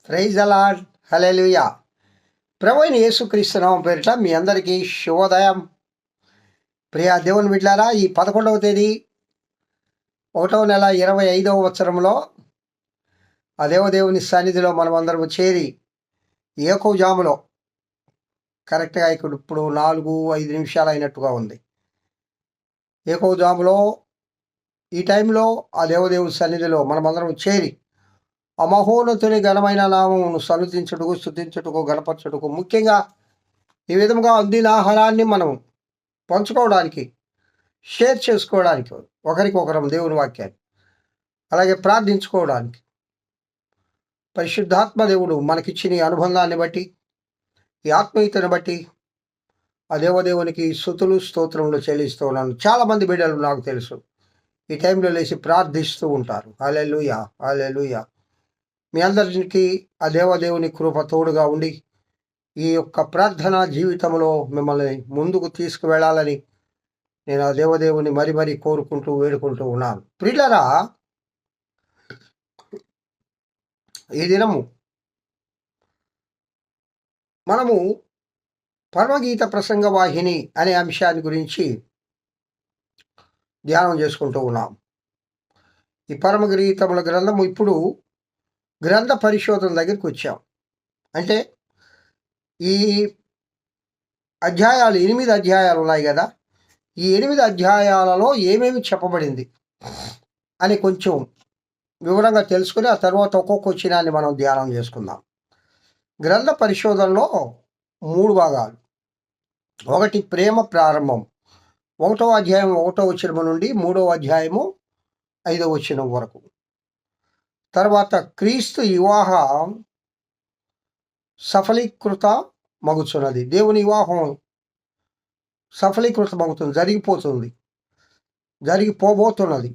Praise అలాడ్ హల్లెలూయా. ప్రభువైన యేసుక్రీస్తు నామం పేరిట మీ అందరికీ శుభోదయం. ప్రియా దేవుని బిడ్డలారా, ఈ 11వ తేదీ 1వ నెల 25వ సంవత్సరంలో ఆ దేవదేవుని సన్నిధిలో మనమందరం చేరి ఏకోజాములో కరెక్ట్గా ఇప్పుడు 4-5 నిమిషాలు అయినట్టుగా ఉంది. ఏకోజాములో ఈ టైంలో ఆ దేవదేవుని సన్నిధిలో మనమందరం చేరి ఆ మహోన్నతుని ఘనమైన నామమును సన్నుతించుటకు, స్తుతించుటకు, గణపరచుటకు, ముఖ్యంగా ఈ విధంగా అందిన ఆహారాన్ని మనం పంచుకోవడానికి, షేర్ చేసుకోవడానికి, ఒకరికొకరం దేవుని వాక్యాన్ని, అలాగే ప్రార్థించుకోవడానికి, పరిశుద్ధాత్మ దేవుడు మనకిచ్చిన ఈ అనుబంధాన్ని బట్టి, ఈ ఆత్మీయతను బట్టి ఆ దేవదేవునికి స్తుతులు స్తోత్రములు చెల్లిస్తూ ఉన్నాను. చాలామంది బిడ్డలు నాకు తెలుసు ఈ టైంలో లేచి ప్రార్థిస్తూ ఉంటారు. హల్లెలూయా, హల్లెలూయా. మీ అందరికీ ఆ దేవదేవుని కృప తోడుగా ఉండి ఈ యొక్క ప్రార్థనా జీవితంలో మిమ్మల్ని ముందుకు తీసుకువెళ్ళాలని నేను ఆ దేవదేవుని మరి కోరుకుంటూ వేడుకుంటూ ఉన్నాను. ప్రియులారా, ఈ దినము మనము పరమగీత ప్రసంగ వాహిని అనే అంశాన్ని గురించి ధ్యానం చేసుకుంటూ ఉన్నాం. ఈ పరమగీతముల గ్రంథము ఇప్పుడు గ్రంథ పరిశోధన దగ్గరికి వచ్చాం. అంటే ఈ అధ్యాయాలు 8 అధ్యాయాలు ఉన్నాయి కదా, ఈ 8 అధ్యాయాలలో ఏమేమి చెప్పబడింది అని కొంచెం వివరంగా తెలుసుకుని ఆ తర్వాత ఒక్కొక్క వచనాన్ని మనం ధ్యానం చేసుకుందాం. గ్రంథ పరిశోధనలో 3 భాగాలు. ఒకటి ప్రేమ ప్రారంభం, 1వ అధ్యాయం 1వ వచనం నుండి 3వ అధ్యాయము 5వ వచనం వరకు. తర్వాత క్రీస్తు వివాహం సఫలీకృత మగుచున్నది. దేవుని వివాహం సఫలీకృతమవుతుంది, జరిగిపోబోతున్నది.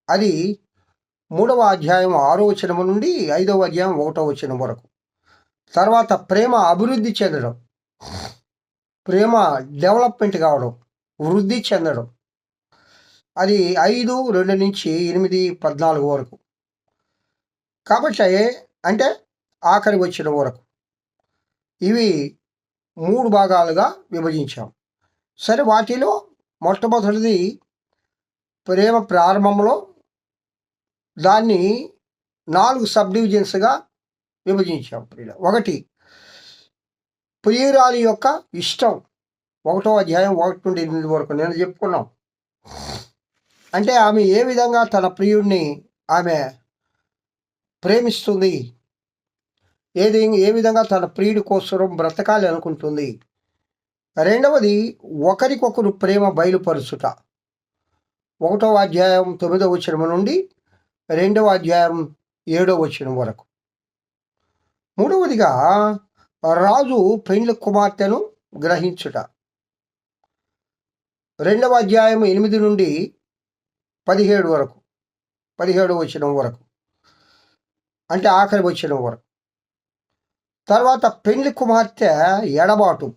అది 3వ అధ్యాయం 6వ వచనం నుండి 5వ అధ్యాయం 1వ వచనం వరకు. తర్వాత ప్రేమ అభివృద్ధి చెందడం, ప్రేమ డెవలప్మెంట్ కావడం, వృద్ధి చెందడం. అది 5:2 నుంచి 8:14 వరకు. కాబట్టి అంటే ఆఖరి వచ్చిన వరకు ఇవి 3 భాగాలుగా విభజించాం. సరే, వాటిలో మొట్టమొదటిది ప్రేమ ప్రారంభంలో దాన్ని 4 సబ్ డివిజన్స్గా విభజించాం. ఒకటి ప్రియురాలి యొక్క ఇష్టం, 1వ అధ్యాయం 1 నుండి 8 వరకు నేను చెప్పుకున్నాం. అంటే ఆమె ఏ విధంగా తన ప్రియుడిని ఆమె ప్రేమిస్తుంది, ఏ విధంగా తన ప్రియుడి కోసం బ్రతకాలి అనుకుంటుంది. రెండవది ఒకరికొకరు ప్రేమ బయలుపరుచుట, 1వ అధ్యాయం 9వ వచనం నుండి 2వ అధ్యాయం 7వ వచనం వరకు. మూడవదిగా రాజు పెండ్లి కుమార్తెను గ్రహించుట, 2వ అధ్యాయం 8 నుండి 17 వరకు, 17వ వచనం వరకు, అంటే ఆఖరి వచనం వరకు. తర్వాత పెండ్లి కుమార్తె ఎడబాటు,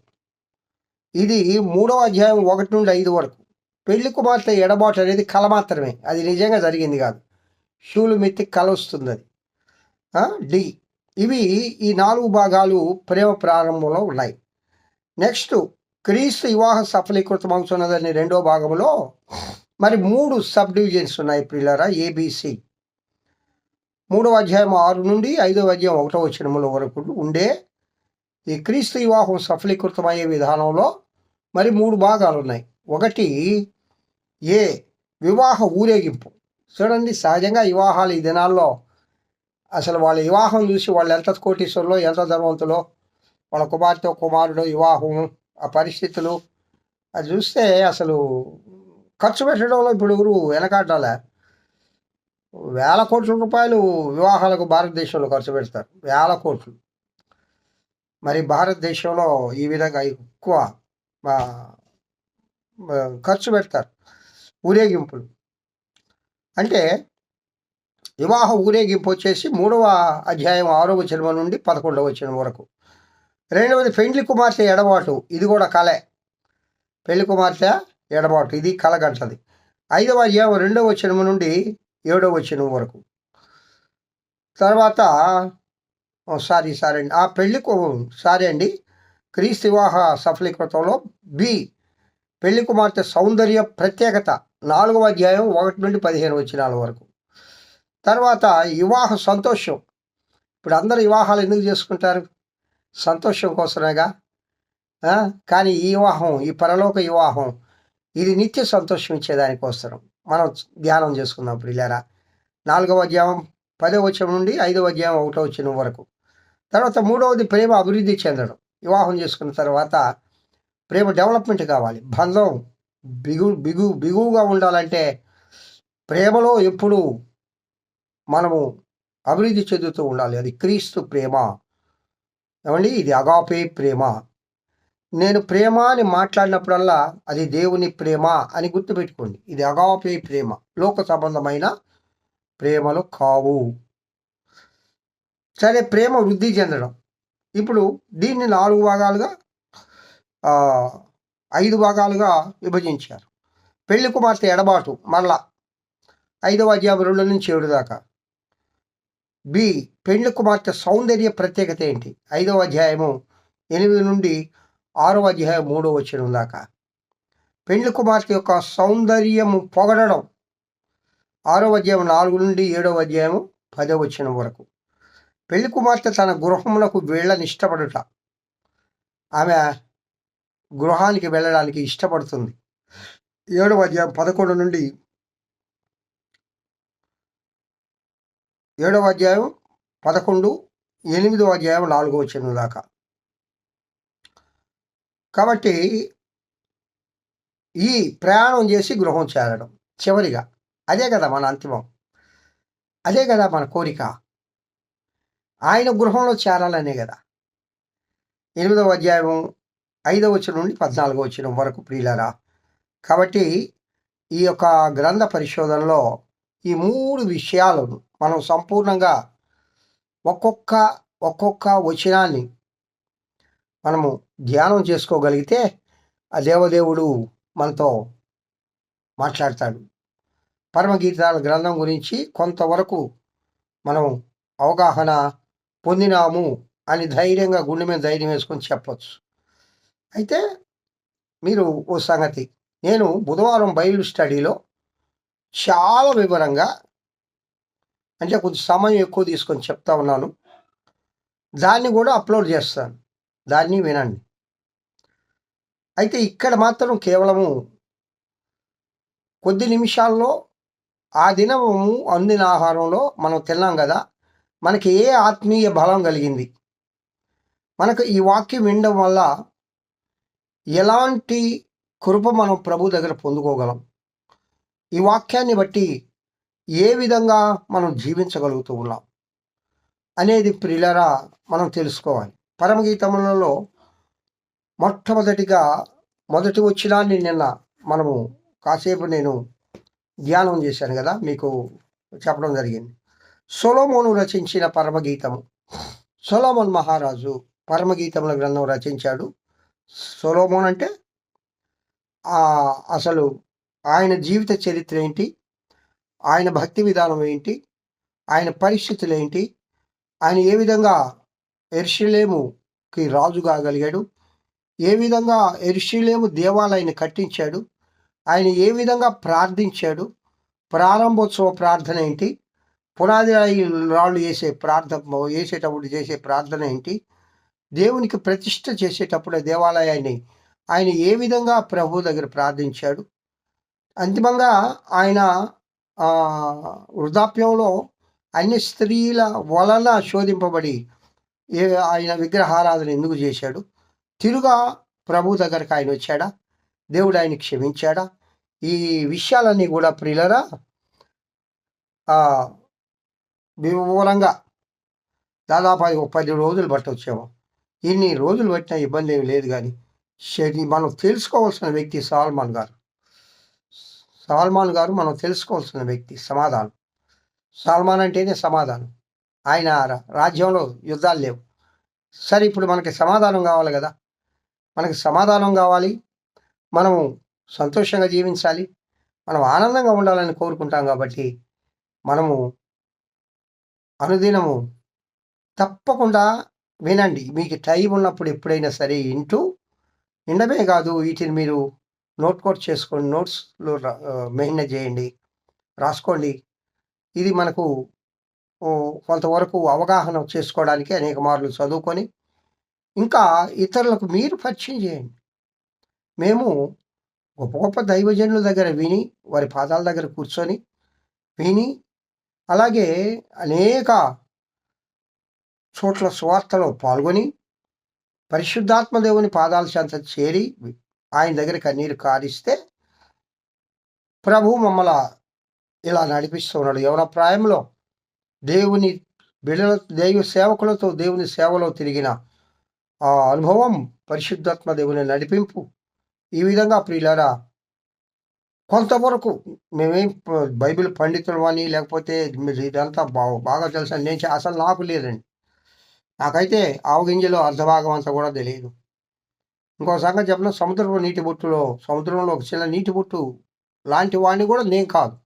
ఇది 3వ అధ్యాయం 1 నుండి 5 వరకు. పెళ్లి కుమార్తె ఎడబాటు అనేది కళ మాత్రమే, అది నిజంగా జరిగింది కాదు. షూలు మెత్తి కళ వస్తుంది అది. ఇవి ఈ 4 భాగాలు ప్రేమ ప్రారంభంలో ఉన్నాయి. నెక్స్ట్ క్రీస్తు వివాహ సఫలీకృతం అవుతున్నదని 2వ భాగంలో మరి 3 సబ్ డివిజన్స్ ఉన్నాయి ప్రియులారా, ABC. 3వ అధ్యాయం 6 నుండి 5వ అధ్యాయం 1వ వచనముల వరకు ఉండే ఈ క్రీస్తు వివాహం సఫలీకృతమయ్యే విధానంలో మరి 3 భాగాలు ఉన్నాయి. ఒకటి వివాహ ఊరేగింపు. చూడండి, సహజంగా వివాహాలు ఈ దినాల్లో అసలు వాళ్ళ వివాహం చూసి వాళ్ళు ఎంత కోటీశ్వరులో, ఎంత ధనవంతులో, వాళ్ళ కుమార్తె కుమారుడు వివాహం, ఆ పరిస్థితులు అది చూస్తే అసలు ఖర్చు పెట్టడంలో ఇప్పుడు ఎవరు వెనకాడాలే. వేల కోట్ల రూపాయలు వివాహాలకు భారతదేశంలో ఖర్చు పెడతారు, వేల కోట్లు. మరి భారతదేశంలో ఈ విధంగా ఎక్కువ ఖర్చు పెడతారు ఊరేగింపులు. అంటే వివాహ ఊరేగింపు వచ్చేసి 3వ అధ్యాయం 6వ వచనం నుండి 11వ వచనం వరకు. రెండవది పెండ్లి కుమార్తె ఎడబాటు, ఇది కూడా కళే. పెళ్లి కుమార్తె ఎడబాటు, ఇది కళగంటది. 5వ అధ్యాయం 2వ వచనం నుండి 7వ వచనం వరకు. తర్వాత సారీ అండి ఆ పెళ్లికు సారీ అండి క్రీస్తు వివాహ సఫలీకృతంలో బి పెళ్లి కుమార్తె సౌందర్య ప్రత్యేకత 4వ అధ్యాయం 1 నుండి 15 వచనాల వరకు. తర్వాత వివాహ సంతోషం. ఇప్పుడు అందరు వివాహాలు ఎందుకు చేసుకుంటారు? సంతోషం కోసమేగా. కానీ ఈ వివాహం, ఈ పరలోక వివాహం, ఇది నిత్య సంతోషం ఇచ్చేదానికోసం మనం ధ్యానం చేసుకుందాం ప్రియులారా. 4వ అధ్యాయం 10వ వచనం నుండి 5వ అధ్యాయం 1వ వచనం వరకు. తర్వాత 3వది ప్రేమ అభివృద్ధి చెందడం. వివాహం చేసుకున్న తర్వాత ప్రేమ డెవలప్మెంట్ కావాలి. బంధం బిగువుగా ఉండాలంటే ప్రేమలో ఎప్పుడు మనము అభివృద్ధి చెందుతూ ఉండాలి. అది క్రీస్తు ప్రేమ. ఏమండి, ఇది అగాపే ప్రేమ. నేను ప్రేమ అని మాట్లాడినప్పుడల్లా అది దేవుని ప్రేమ అని గుర్తుపెట్టుకోండి. ఇది అగాపే ప్రేమ, లోక సంబంధమైన ప్రేమలు కావు. సరే, ప్రేమ వృద్ధి చెందడం. ఇప్పుడు దీన్ని 4 భాగాలుగా 5 భాగాలుగా విభజించారు. పెళ్లి కుమార్తె ఎడబాటు మరలా 5వ అధ్యాయం 2 నుంచి 7 దాకా. బి పెళ్లి కుమార్తె సౌందర్య ప్రత్యేకత ఏంటి? 5వ అధ్యాయము 8 నుండి 6వ అధ్యాయం 3వ వచనం దాకా. పెళ్లి కుమార్తె యొక్క సౌందర్యము పొగడడం 6వ అధ్యాయం 4 నుండి 7వ అధ్యాయము 10వ వచనం వరకు. పెళ్లి కుమార్తె తన గృహములకు వెళ్ళని ఇష్టపడుట. ఆమె గృహానికి వెళ్ళడానికి ఇష్టపడుతుంది. 7వ అధ్యాయం 11 నుండి 7వ అధ్యాయం 11, 8వ అధ్యాయం 4వ వచనం దాకా. కాబట్టి ఈ ప్రయాణం చేసి గృహం చేరడం చివరిగా అదే కదా మన అంతిమం, అదే కదా మన కోరిక. ఆయన గృహంలో చేరాలనే కదా. 8వ అధ్యాయం 5వ వచనం నుండి 14వ వచనం వరకు ప్రియులారా. కాబట్టి ఈ యొక్క గ్రంథ పరిశోధనలో ఈ 3 విషయాలను మనం సంపూర్ణంగా ఒక్కొక్క వచనాన్ని మనము ధ్యానం చేసుకోగలిగితే ఆ దేవదేవుడు మనతో మాట్లాడతాడు. పరమగీతాల గ్రంథం గురించి కొంతవరకు మనం అవగాహన పొందినాము అని ధైర్యంగా గుండె మీద ధైర్యం వేసుకొని చెప్పచ్చు. అయితే మీరు ఓ సంగతి, నేను బుధవారం బైబిల్ స్టడీలో చాలా వివరంగా, అంటే కొంచెం సమయం ఎక్కువ తీసుకొని చెప్తా ఉన్నాను. దాన్ని కూడా అప్లోడ్ చేస్తాను, దాన్ని వినండి. అయితే ఇక్కడ మాత్రం కేవలము కొద్ది నిమిషాల్లో ఆ దినము అందిన ఆహారంలో మనం తిన్నాం కదా, మనకి ఏ ఆత్మీయ బలం కలిగింది, మనకు ఈ వాక్యం వినడం వల్ల ఎలాంటి కృప మనం ప్రభు దగ్గర పొందుకోగలం, ఈ వాక్యాన్ని బట్టి ఏ విధంగా మనం జీవించగలుగుతూ ఉన్నాం అనేది ప్రియులారా మనం తెలుసుకోవాలి. పరమగీతములలో మొదటి వచనాన్ని నిన్న మనము కాసేపు నేను ధ్యానం చేశాను కదా, మీకు చెప్పడం జరిగింది. సొలొమోను రచించిన పరమగీతము. సొలొమోన్ మహారాజు పరమగీతముల గ్రంథం రచించాడు. సొలొమోన్ అంటే అసలు ఆయన జీవిత చరిత్ర ఏంటి, ఆయన భక్తి విధానం ఏంటి, ఆయన పరిస్థితులు ఏంటి, ఆయన ఏ విధంగా యెరూషలేముకి రాజు కాగలిగాడు, ఏ విధంగా యెరూషలేము దేవాలయాన్ని కట్టించాడు, ఆయన ఏ విధంగా ప్రార్థించాడు, ప్రారంభోత్సవ ప్రార్థన ఏంటి, పునాది రాళ్ళు వేసేటప్పుడు చేసే ప్రార్థన ఏంటి, దేవునికి ప్రతిష్ఠ చేసేటప్పుడు దేవాలయాన్ని ఆయన ఏ విధంగా ప్రభు దగ్గర ప్రార్థించాడు, అంతిమంగా ఆయన వృద్ధాప్యంలో అన్ని స్త్రీల వలన శోధింపబడి ఆయన విగ్రహారాధన ఎందుకు చేశాడు, తిరుగా ప్రభు దగ్గరకు ఆయన వచ్చాడా, దేవుడు ఆయన క్షమించాడా, ఈ విషయాలన్నీ కూడా ప్రియులరా వివరంగా దాదాపు 10 రోజులు పట్టొచ్చాము. ఇన్ని రోజులు పట్టిన ఇబ్బంది ఏమి లేదు. కానీ మనం తెలుసుకోవాల్సిన వ్యక్తి సాల్మాన్ గారు మనం తెలుసుకోవాల్సిన వ్యక్తి. సమాధానం. సాల్మాన్ అంటేనే సమాధానం. ఆయన రాజ్యంలో యుద్ధాలు లేవు. సరే, ఇప్పుడు మనకి సమాధానం కావాలి కదా, మనకి సమాధానం కావాలి, మనము సంతోషంగా జీవించాలి, మనం ఆనందంగా ఉండాలని కోరుకుంటాం. కాబట్టి మనము అనుదినము తప్పకుండా వినండి. మీకు టైం ఉన్నప్పుడు ఎప్పుడైనా సరే వినడమే కాదు, వీటిని మీరు నోట్ చేసుకోండి. నోట్స్‌లో మెయింటైన్ చేయండి. రాసుకోండి. ఇది మనకు కొంతవరకు అవగాహన చేసుకోవడానికి అనేక మార్లు చదువుకొని, ఇంకా ఇతరులకు మీరు పరిచయం చేయండి. మేము గొప్ప గొప్ప దైవజనుల దగ్గర విని, వారి పాదాల దగ్గర కూర్చొని విని, అలాగే అనేక చోట్ల సువార్తలో పాల్గొని, పరిశుద్ధాత్మ దేవుని పాదాల చెంత చేరి ఆయన దగ్గర కన్నీరు కారిస్తే ప్రభు మమ్మల ఇలా నడిపిస్తూ ఉన్నాడు. యవన ప్రాయంలో దేవుని బిడ్డల దైవ సేవకులతో దేవుని సేవలో తిరిగిన ఆ అనుభవం, పరిశుద్ధాత్మ దేవుని నడిపింపు, ఈ విధంగా ప్రియులారా కొంతవరకు మేమేం బైబిల్ పండితులు అని, లేకపోతే మీరు ఇదంతా బాగా తెలుసు అని అసలు నాకు లేదండి. నాకైతే ఆవగింజలో అర్ధభాగం అంతా కూడా తెలియదు. ఇంకో సంగతి చెప్పిన, సముద్రంలో ఒక చిన్న నీటి బొట్టు లాంటి వాడిని కూడా నేను కాదు.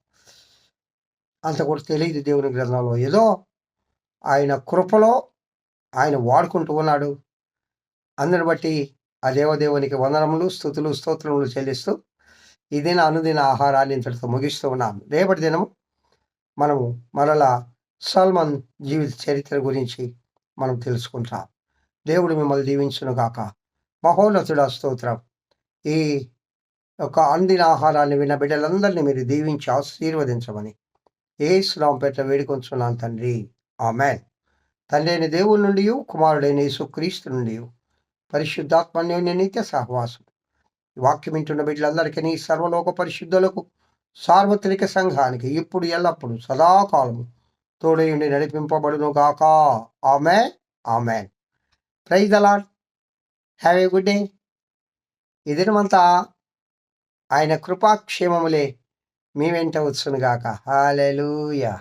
అంత కూడా తెలియదు దేవుని గ్రంథంలో. ఏదో ఆయన కృపలో ఆయన వాడుకుంటూ ఉన్నాడు. అందుని బట్టి ఆ దేవదేవునికి వందనములు, స్తుతులు, స్తోత్రములు చెల్లిస్తూ ఈ దిన అనుదిన ఆహారాన్ని ఇంతటితో ముగిస్తూ ఉన్నాము. రేపటి దినము మనము మరలా సల్మాన్ జీవిత చరిత్ర గురించి మనం తెలుసుకుంటాం. దేవుడు మిమ్మల్ని దీవించును గాక. మహోన్నతుడా స్తోత్రం. ఈ యొక్క అందిన ఆహారాన్ని విన్న బిడ్డలందరినీ మీరు దీవించి ఆశీర్వదించమని యేసు నామమున పేరిట వేడుకొంచున్నాను తండ్రి. ఆమేన్. తండ్రి అయిన దేవుని నుండి, కుమారుడైన యేసుక్రీస్తు నుండి, పరిశుద్ధాత్మన్యోన్య నిత్య సహవాసం వాక్యం వింటున్న బిడ్డలందరికీ, సర్వలోక పరిశుద్ధులకు, సార్వత్రిక సంఘానికి ఇప్పుడు ఎల్లప్పుడు సదాకాలము తోడై ఉండి నడిపింపబడును గాక. Amen. Amen. Praise the lord. Have a good day. ఈ దినమంతా ఆయన కృపాక్షేమములే మీ వెంట వచ్చును గాక. హల్లెలూయా.